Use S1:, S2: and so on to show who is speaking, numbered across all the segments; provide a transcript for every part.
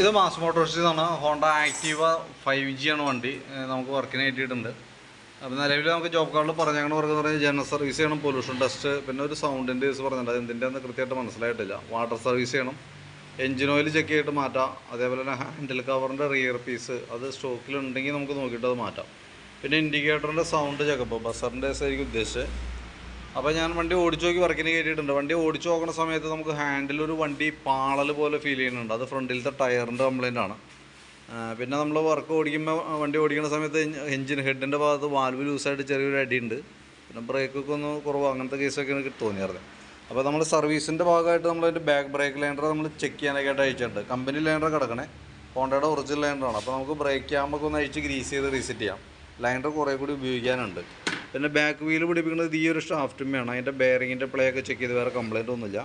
S1: ഇത് mass മോട്ടോഴ്സിന്നാണ്. Honda Activa 5G ആണ് വണ്ടി. നമുക്ക് വർക്കിന് കിട്ടിയിട്ടുണ്ട്. അപ്പോൾ നിലവിൽ നമുക്ക് ജോബ് കാർഡിൽ പറഞ്ഞാൽ പറഞ്ഞാൽ ജനറൽ സർവീസ് ചെയ്യണം, പൊല്യൂഷൻ ടെസ്റ്റ്, പിന്നെ ഒരു സൗണ്ടിൻ്റെ കേസ് പറഞ്ഞിട്ടുണ്ട്. അത് എന്തിൻ്റെന്ന് കൃത്യമായിട്ട് മനസ്സിലായിട്ടില്ല. വാട്ടർ സർവീസ് ചെയ്യണം, എഞ്ചിൻ ഓയിൽ ചെക്ക് ചെയ്തിട്ട് മാറ്റാം. അതേപോലെ തന്നെ ഹാൻഡിൽ കവറിൻ്റെ റിയർ പീസ് അത് സ്റ്റോക്കിലുണ്ടെങ്കിൽ നമുക്ക് നോക്കിയിട്ട് അത് മാറ്റാം. പിന്നെ ഇൻഡിക്കേറ്ററിൻ്റെ സൗണ്ട് ചെക്കപ്പ്, ബസറിൻ്റെ കേസായിരിക്കും ഉദ്ദേശിച്ചത്. അപ്പോൾ ഞാൻ വണ്ടി ഓടിച്ചു നോക്കി വർക്കിന് കയറ്റിയിട്ടുണ്ട്. വണ്ടി ഓടിച്ചു നോക്കുന്ന സമയത്ത് നമുക്ക് ഹാൻഡിലൊരു വണ്ടി പാളൽ പോലെ ഫീൽ ചെയ്യുന്നുണ്ട്. അത് ഫ്രണ്ടിലത്തെ ടയറിൻ്റെ കംപ്ലയിൻ്റ് ആണ്. പിന്നെ നമ്മൾ വർക്ക് ഓടിക്കുമ്പോൾ വണ്ടി ഓടിക്കുന്ന സമയത്ത് എഞ്ചിൻ ഹെഡിൻ്റെ ഭാഗത്ത് വാൽവ് ലൂസായിട്ട് ചെറിയൊരു അടിയുണ്ട്. പിന്നെ ബ്രേക്കൊക്കെ ഒന്ന് കുറവ്, അങ്ങനത്തെ കേസൊക്കെയാണ് എനിക്ക് തോന്നിയത്. അപ്പോൾ നമ്മൾ സർവീസിൻ്റെ ഭാഗമായിട്ട് നമ്മളതിൻ്റെ ബാക്ക് ബ്രേക്ക് ലൈനർ നമ്മൾ ചെക്ക് ചെയ്യാനൊക്കെ ആയിട്ട് അയച്ചിട്ടുണ്ട്. കമ്പനി ലൈനർ കിടക്കണേ, ഹോണ്ടയുടെ ഒറിജിനൽ ലൈനറാണ്. അപ്പോൾ നമുക്ക് ബ്രേക്ക് ക്യാമ്പൊക്കെ ഒന്ന് അഴിച്ച് ഗ്രീസ് ചെയ്ത് റീസെറ്റ് ചെയ്യാം. ലൈനർ കുറേ കൂടി ഉപയോഗിക്കാനുണ്ട്. പിന്നെ ബാക്ക് വീല് പിടിപ്പിക്കുന്നത് ഈ ഒരു ഷാഫ്റ്റുമ്മയാണ്. അതിൻ്റെ ബെയറിങ്ങിൻ്റെ പ്ലേ ഒക്കെ ചെക്ക് ചെയ്ത് വേറെ കംപ്ലയിൻ്റ് ഒന്നുമില്ല.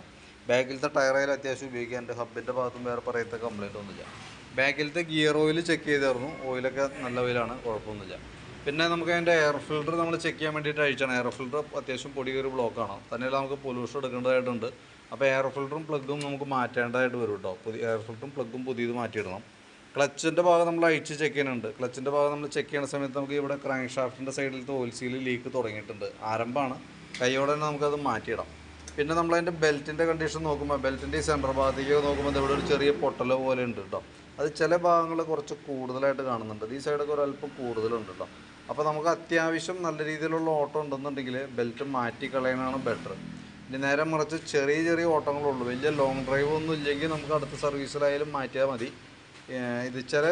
S1: ബാക്കിലത്തെ ടയറായാലും അത്യാവശ്യം ഉപയോഗിക്കാനുണ്ട്. ഹബിൻ്റെ ഭാഗത്തും വേറെ പറയത്തെ കംപ്ലയിൻ്റ് ഒന്നുമില്ല. ബാക്കിലത്തെ ഗിയർ ഓയിൽ ചെക്ക് ചെയ്തായിരുന്നു. ഓയിലൊക്കെ നല്ല ഓയിലാണ്, കുഴപ്പമൊന്നുമില്ല. പിന്നെ നമുക്ക് അതിൻ്റെ എയർ ഫിൽറ്റർ നമ്മൾ ചെക്ക് ചെയ്യാൻ വേണ്ടിയിട്ട് അയച്ചാണ്. എയർ ഫിൽറ്റർ അത്യാവശ്യം പൊടി കയറി ബ്ലോക്കാണ്. തന്നെയല്ല നമുക്ക് പൊല്യൂഷൻ എടുക്കേണ്ടതായിട്ടുണ്ട്. അപ്പോൾ എയർ ഫിൽറ്ററും പ്ലഗും നമുക്ക് മാറ്റേണ്ടതായിട്ട് വരും കേട്ടോ. എയർ ഫിൽറ്ററും പ്ലഗും പുതിയത് മാറ്റിയിടണം. ക്ലച്ചിൻ്റെ ഭാഗം നമ്മൾ അഴിച്ച് ചെക്ക് ചെയ്യുന്നുണ്ട്. ക്ലച്ചിൻ്റെ ഭാഗം നമ്മൾ ചെക്ക് ചെയ്യുന്ന സമയത്ത് നമുക്ക് ഇവിടെ ക്രാങ്ക് ഷാഫ്റ്റിൻ്റെ സൈഡിലത്തെ ഓയിൽ സീൽ ലീക്ക് തുടങ്ങിയിട്ടുണ്ട്. ആരംഭമാണ്, കൈയോടെ തന്നെ നമുക്കത് മാറ്റിയിടാം. പിന്നെ നമ്മളതിൻ്റെ ബെൽറ്റിൻ്റെ കണ്ടീഷൻ നോക്കുമ്പോൾ ബെൽറ്റിൻ്റെ ഈ സെൻറ്റർ ഭാഗത്തേക്ക് നോക്കുമ്പോൾ ഇവിടെ ഒരു ചെറിയ പൊട്ടൽ പോലെ ഉണ്ട് കേട്ടോ. അത് ചില ഭാഗങ്ങൾ കുറച്ച് കൂടുതലായിട്ട് കാണുന്നുണ്ട്. ഈ സൈഡൊക്കെ ഒരല്പം കൂടുതലുണ്ട് കേട്ടോ. അപ്പോൾ നമുക്ക് അത്യാവശ്യം നല്ല രീതിയിലുള്ള ഓട്ടം ഉണ്ടെന്നുണ്ടെങ്കിൽ ബെൽറ്റ് മാറ്റി കളയാനാണ് ബെറ്റർ. ഇനി നേരെ മറിച്ച് ചെറിയ ചെറിയ ഓട്ടങ്ങളുള്ളൂ, വലിയ ലോങ് ഡ്രൈവ് ഒന്നും ഇല്ലെങ്കിൽ നമുക്ക് അടുത്ത സർവീസിലായാലും മാറ്റിയാൽ മതി. ഇത് ചില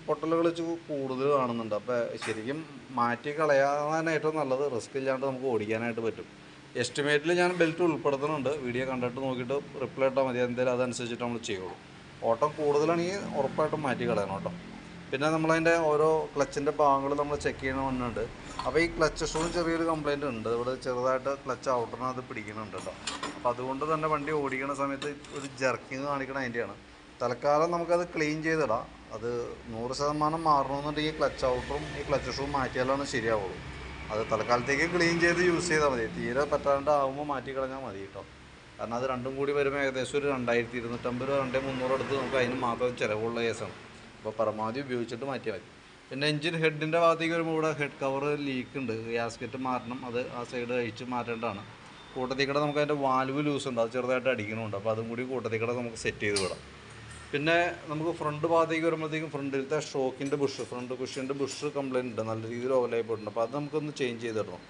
S1: പൊട്ടലുകൾ കൂടുതൽ കാണുന്നുണ്ട്. അപ്പോൾ ശരിക്കും മാറ്റി കളയാനാണ് ഏറ്റവും നല്ലത്. റിസ്ക് ഇല്ലാണ്ട് നമുക്ക് ഓടിക്കാനായിട്ട് പറ്റും. എസ്റ്റിമേറ്റിൽ ഞാൻ ബെൽറ്റ് ഉൾപ്പെടുത്തുന്നുണ്ട്. വീഡിയോ കണ്ടിട്ട് നോക്കിയിട്ട് റിപ്ലൈ ഇട്ടാൽ മതി. എന്തായാലും അതനുസരിച്ചിട്ട് നമ്മൾ ചെയ്യുള്ളൂ. ഓട്ടം കൂടുതലാണെങ്കിൽ ഉറപ്പായിട്ടും മാറ്റി കളയണം കേട്ടോ. പിന്നെ നമ്മളതിൻ്റെ ഓരോ ക്ലച്ചിൻ്റെ ഭാഗങ്ങൾ നമ്മൾ ചെക്ക് ചെയ്യണമെന്നുണ്ട്. അപ്പോൾ ഈ ക്ലച്ച് ഷൂന് ചെറിയൊരു കംപ്ലയിൻ്റ് ഉണ്ട്. ഇവിടെ ചെറുതായിട്ട് ക്ലച്ച് ഔട്ടറിനകത്ത് പിടിക്കുന്നുണ്ട് കേട്ടോ. അപ്പോൾ അതുകൊണ്ട് തന്നെ വണ്ടി ഓടിക്കുന്ന സമയത്ത് ഒരു ജർക്കിങ് കാണിക്കണം അതിൻ്റെയാണ്. തൽക്കാലം നമുക്കത് ക്ലീൻ ചെയ്തിടാം. അത് 100% മാറണമെന്നുണ്ടെങ്കിൽ ക്ലച്ച് ഔട്ടറും ഈ ക്ലച്ച് ഷൂ മാറ്റിയാലാണ് ശരിയാവുള്ളൂ. അത് തൽക്കാലത്തേക്ക് ക്ലീൻ ചെയ്ത് യൂസ് ചെയ്താൽ മതി. തീരെ പറ്റാണ്ടാകുമ്പോൾ മാറ്റി കളഞ്ഞാൽ മതി കേട്ടോ. കാരണം അത് രണ്ടും കൂടി വരുമ്പോൾ ഏകദേശം ഒരു 2250 രൂപ 2300 അടുത്ത് നമുക്ക് അതിന് മാത്രം ചിലവുള്ള കേസാണ്. അപ്പോൾ പരമാവധി ഉപയോഗിച്ചിട്ട് മാറ്റിയാൽ മതി. പിന്നെ എഞ്ചിൻ ഹെഡിൻ്റെ ഭാഗത്തേക്ക് വരുമ്പോൾ ഇവിടെ ഹെഡ് കവർ ലീക്ക് ഉണ്ട്. ഗ്യാസ്കറ്റ് മാറണം. അത് ആ സൈഡ് അഴിച്ച് മാറ്റേണ്ടതാണ്. കൂട്ടത്തിൽ കൂടെ നമുക്ക് അതിൻ്റെ വാൽവ് ലൂസ് ഉണ്ട്, അത് ചെറുതായിട്ട് അടിക്കണമുണ്ട്. അപ്പോൾ അതും കൂടി കൂട്ടത്തിൽ കൂടെ നമുക്ക് സെറ്റ് ചെയ്ത് വിടാം. പിന്നെ നമുക്ക് ഫ്രണ്ട് ഭാഗത്തേക്ക് വരുമ്പോഴത്തേക്കും ഫ്രണ്ടിലത്തെ ഷോക്കിൻ്റെ ഫ്രണ്ട് കുഷ്യൻ്റെ ബുഷ് കംപ്ലയിൻ്റ് ഉണ്ട്, നല്ല രീതിയിൽ ഓവലായി പോയിട്ടുണ്ട്. അപ്പോൾ അത് നമുക്കൊന്ന് ചേഞ്ച് ചെയ്തിടണം.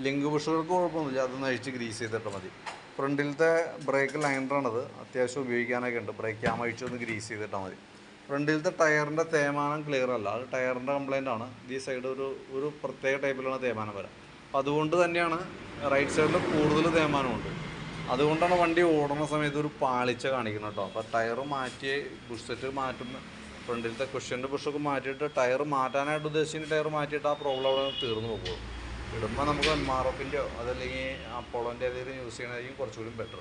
S1: ലിങ്ക് ബുഷുകൾക്ക് കുഴപ്പമൊന്നുമില്ല, അതൊന്ന് അഴിച്ച് ഗ്രീസ് ചെയ്തിട്ടാൽ മതി. ഫ്രണ്ടിലത്തെ ബ്രേക്ക് ലൈനറാണത്, അത്യാവശ്യം ഉപയോഗിക്കാനൊക്കെ ഉണ്ട്. ബ്രേക്ക് ക്യാം അഴിച്ചൊന്ന് ഗ്രീസ് ചെയ്തിട്ടാൽ മതി. ഫ്രണ്ടിലത്തെ ടയറിൻ്റെ തേയ്മാനം ക്ലിയർ അല്ല, അത് ടയറിൻ്റെ കംപ്ലയിൻ്റ് ആണ്. ഈ സൈഡ് ഒരു പ്രത്യേക ടൈപ്പിലാണ് തേയ്മാനം വരാം. അതുകൊണ്ട് തന്നെയാണ് റൈറ്റ് സൈഡിൽ കൂടുതൽ തേയ്മാനമുണ്ട്. അതുകൊണ്ടാണ് വണ്ടി ഓടുന്ന സമയത്ത് ഒരു പാളിച്ച കാണിക്കുന്നത് കേട്ടോ. അപ്പോൾ ടയർ മാറ്റി ബുഷ് സെറ്റ് മാറ്റുന്ന ഫ്രണ്ടിലത്തെ കുഷ്യൻ്റെ ബുഷൊക്കെ മാറ്റിയിട്ട് ടയർ മാറ്റാനായിട്ട് ഉദ്ദേശിക്കുന്ന ടയർ മാറ്റിയിട്ട് ആ പ്രോബ്ലം അവിടെ തീർന്നു പോകും. ഇടുമ്പോൾ നമുക്ക് MRFൻ്റെയോ അതല്ലെങ്കിൽ അപ്പോളോൻ്റെ ഏതെങ്കിലും യൂസ് ചെയ്യണതായിരിക്കും കുറച്ചുകൂടി ബെറ്റർ.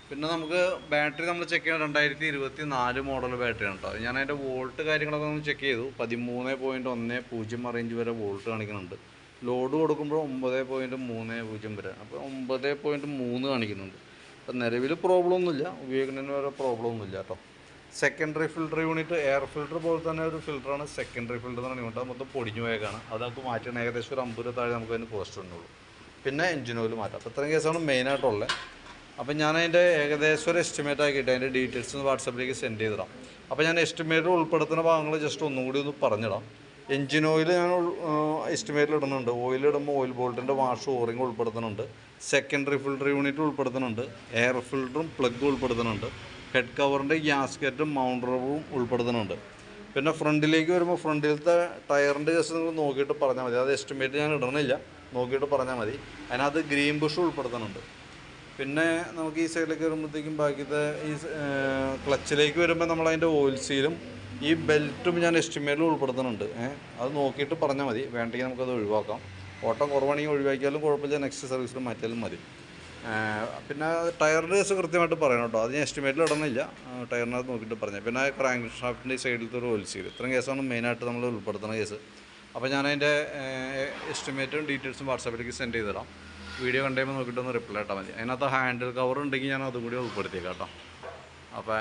S1: പിന്നെ നമുക്ക് ബാറ്ററി നമ്മൾ ചെക്ക് ചെയ്യണം. 2024 മോഡൽ ബാറ്ററിയാണ് കേട്ടോ. ഞാൻ അതിൻ്റെ വോൾട്ട് കാര്യങ്ങളൊക്കെ നമ്മൾ ചെക്ക് ചെയ്തു. 13.10 റേഞ്ച് വരെ വോൾട്ട് കാണിക്കുന്നുണ്ട്. ലോഡ് കൊടുക്കുമ്പോൾ 9.30 വരെ, അപ്പോൾ 9.3 കാണിക്കുന്നുണ്ട്. അപ്പോൾ നിലവിൽ പ്രോബ്ലം ഒന്നുമില്ല, ഉപയോഗിക്കുന്നതിന് വേറെ പ്രോബ്ലം ഒന്നുമില്ല കേട്ടോ. Secondary filter unit air filter പോലെ തന്നെ ഒരു ഫിൽറ്ററാണ് സെക്കൻഡറി ഫിൽറ്റർ എന്ന് പറഞ്ഞാൽ മൊത്തം പൊടിഞ്ഞു പോയേക്കാണ്. അത് നമുക്ക് മാറ്റണം. ഏകദേശം ഒരു 50 താഴെ നമുക്ക് അതിന് കോസ്റ്റ് ഉണ്ടുള്ളൂ. പിന്നെ എഞ്ചിൻ ഓയിൽ മാറ്റാം. അപ്പോൾ ഇത്രയും കേസാണ് മെയിനായിട്ടുള്ളത്. അപ്പോൾ ഞാൻ അതിൻ്റെ ഏകദേശം ഒരു എസ്റ്റിമേറ്റ് ആക്കിയിട്ട് അതിൻ്റെ ഡീറ്റെയിൽസ് വാട്സാപ്പിലേക്ക് സെൻഡ് ചെയ്തിടാം. അപ്പോൾ ഞാൻ എസ്റ്റിമേറ്റ് ഉൾപ്പെടുത്തുന്ന ഭാഗങ്ങൾ ജസ്റ്റ് ഒന്നും കൂടി ഒന്ന് പറഞ്ഞിടാം. എഞ്ചിൻ ഓയിൽ ഞാൻ എസ്റ്റിമേറ്റിൽ ഇടുന്നുണ്ട്. ഓയിലിടുമ്പോൾ ഓയിൽ ബോൾട്ടിൻ്റെ വാഷ് ഓറിങ് ഉൾപ്പെടുത്തുന്നുണ്ട്. സെക്കൻഡറി ഫിൽറ്റർ യൂണിറ്റ് ഉൾപ്പെടുത്തുന്നുണ്ട്. എയർ ഫിൽറ്ററും പ്ലഗ് ഉൾപ്പെടുത്തുന്നുണ്ട്. ഹെഡ് കവറിൻ്റെ ഗ്യാസ്കറ്റും മൗണ്ട് റബ്ബറും ഉൾപ്പെടുത്തുന്നുണ്ട്. പിന്നെ ഫ്രണ്ടിലേക്ക് വരുമ്പോൾ ഫ്രണ്ടിലത്തെ ടയറിൻ്റെ കേസ് നിങ്ങൾ നോക്കിയിട്ട് പറഞ്ഞാൽ മതി. അത് എസ്റ്റിമേറ്റ് ഞാൻ ഇടണില്ല, നോക്കിയിട്ട് പറഞ്ഞാൽ മതി. അതിനകത്ത് ഗ്രീൻ ബുഷ് ഉൾപ്പെടുത്തുന്നുണ്ട്. പിന്നെ നമുക്ക് ഈ സൈഡിലേക്ക് വരുമ്പോഴത്തേക്കും ബാക്കിയത്തെ ഈ ക്ലച്ചിലേക്ക് വരുമ്പോൾ നമ്മളതിൻ്റെ ഓയിൽ സീലും ഈ ബെൽറ്റും ഞാൻ എസ്റ്റിമേറ്റിൽ ഉൾപ്പെടുത്തുന്നുണ്ട്. അത് നോക്കിയിട്ട് പറഞ്ഞാൽ മതി. വേണ്ടെങ്കിൽ നമുക്കത് ഒഴിവാക്കാം. ഓട്ടം കുറവാണെങ്കിൽ ഒഴിവാക്കിയാലും കുഴപ്പമില്ല, നെക്സ്റ്റ് സർവീസിൽ മാറ്റിയാലും മതി. പിന്നെ ടയറിൻ്റെ കേസ് കൃത്യമായിട്ട് പറയണം കേട്ടോ. അത് ഞാൻ എസ്റ്റിമേറ്റിൽ ഇടുന്നില്ല, ടയറിനകത്ത് നോക്കിയിട്ട് പറഞ്ഞാൽ. പിന്നെ ക്രാങ്ക് ഷാഫ്റ്റിൻ്റെ സൈഡിലത്തെ ഒരു ഓയിൽ സീൽ, ഇത്രയും കേസാണ് മെയിനായിട്ട് നമ്മൾ ഉൾപ്പെടുത്തുന്ന കേസ്. അപ്പോൾ ഞാൻ അതിൻ്റെ എസ്റ്റിമേറ്റും ഡീറ്റെയിൽസും വാട്സാപ്പിലേക്ക് സെൻഡ് ചെയ്തിടാം. വീഡിയോ കണ്ടുമ്പോൾ നോക്കിയിട്ടൊന്ന് റിപ്ലൈ ഇട്ടാൽ മതി. അതിനകത്ത് ഹാൻഡിൽ കവർ ഉണ്ടെങ്കിൽ ഞാൻ അതും കൂടി ഉൾപ്പെടുത്തിയേക്കാം കേട്ടോ. അപ്പോൾ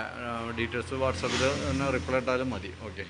S1: ഡീറ്റെയിൽസ് വാട്സാപ്പിൽ തന്നെ റിപ്ലൈ ഇട്ടാലും മതി. ഓക്കെ.